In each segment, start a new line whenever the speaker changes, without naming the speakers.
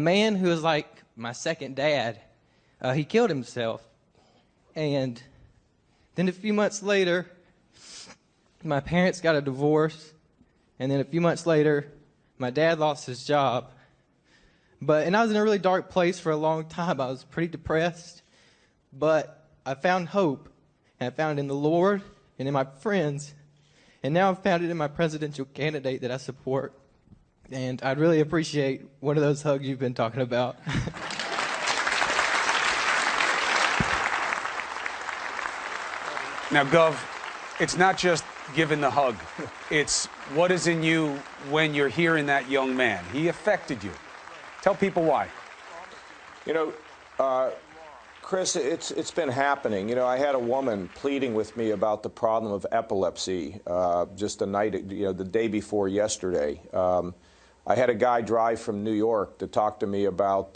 man who was like my second dad, he killed himself. And then a few months later, my parents got a divorce. And then a few months later, my dad lost his job. And I was in a really dark place for a long time. I was pretty depressed. But I found hope. And I found it in the Lord and in my friends. And now I've found it in my presidential candidate that I support. And I'd really appreciate one of those hugs you've been talking about.
Now, Gov, it's not just giving the hug. It's what is in you when you're hearing that young man. He affected you. Tell people why.
You know, Chris, it's been happening. You know, I had a woman pleading with me about the problem of epilepsy just the day before yesterday. I had a guy drive from New York to talk to me about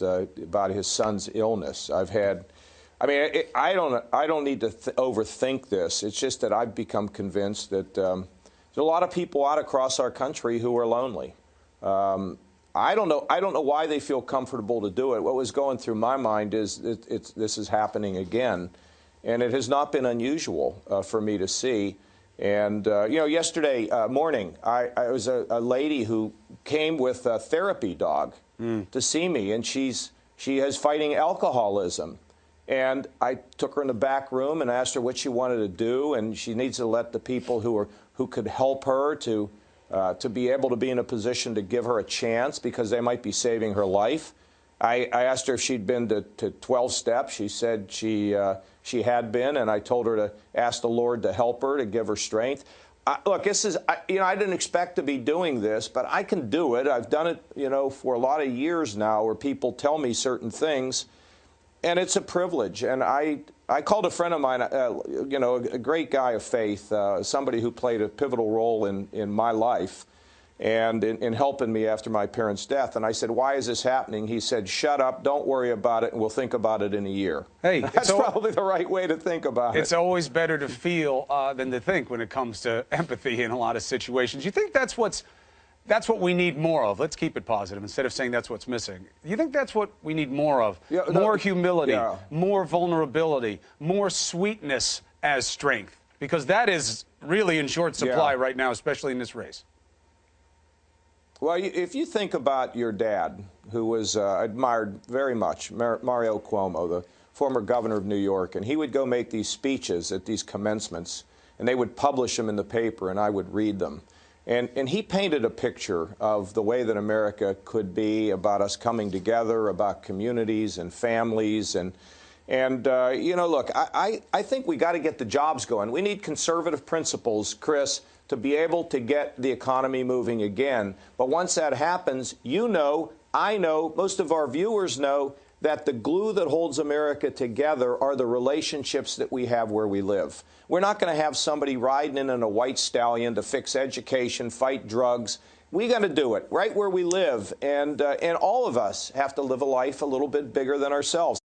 his son's illness. I don't need to overthink this. It's just that I've become convinced that there's a lot of people out across our country who are lonely. I don't know why they feel comfortable to do it. What was going through my mind is this is happening again, and it has not been unusual for me to see. And you know, yesterday morning, I was a lady who came with a therapy dog to see me, and she is fighting alcoholism. And I took her in the back room and asked her what she wanted to do, and she needs to let the people who could help her to be able to be in a position to give her a chance because they might be saving her life. I asked her if she'd been to 12 steps. She said she had been, and I told her to ask the Lord to help her, to give her strength. Look, this is, you know, I didn't expect to be doing this, but I can do it. I've done it, you know, for a lot of years now where people tell me certain things. And it's a privilege. And I called a friend of mine, you know, a great guy of faith, somebody who played a pivotal role in my life and in helping me after my parents' death. And I said, why is this happening? He said, shut up, don't worry about it, and we'll think about it in a year. Hey, that's probably the right way to think about it.
It's always better to feel than to think when it comes to empathy in a lot of situations. You think that's what we need more of? Let's keep it positive instead of saying that's what's missing. You think that's what we need more of? Yeah, more humility, more vulnerability, more sweetness as strength, because that is really in short supply right now, especially in this race.
Well, if you think about your dad, who was admired very much, Mario Cuomo, the former governor of New York, and he would go make these speeches at these commencements, and they would publish them in the paper, and I would read them. And he painted a picture of the way that America could be, about us coming together, about communities and families. And you know, look, I think we got to get the jobs going. We need conservative principles, Chris, to be able to get the economy moving again. But once that happens, you know, I know, most of our viewers know that the glue that holds America together are the relationships that we have where we live. We're not going to have somebody riding in a white stallion to fix education, fight drugs. We got to do it right where we live, and all of us have to live a life a little bit bigger than ourselves.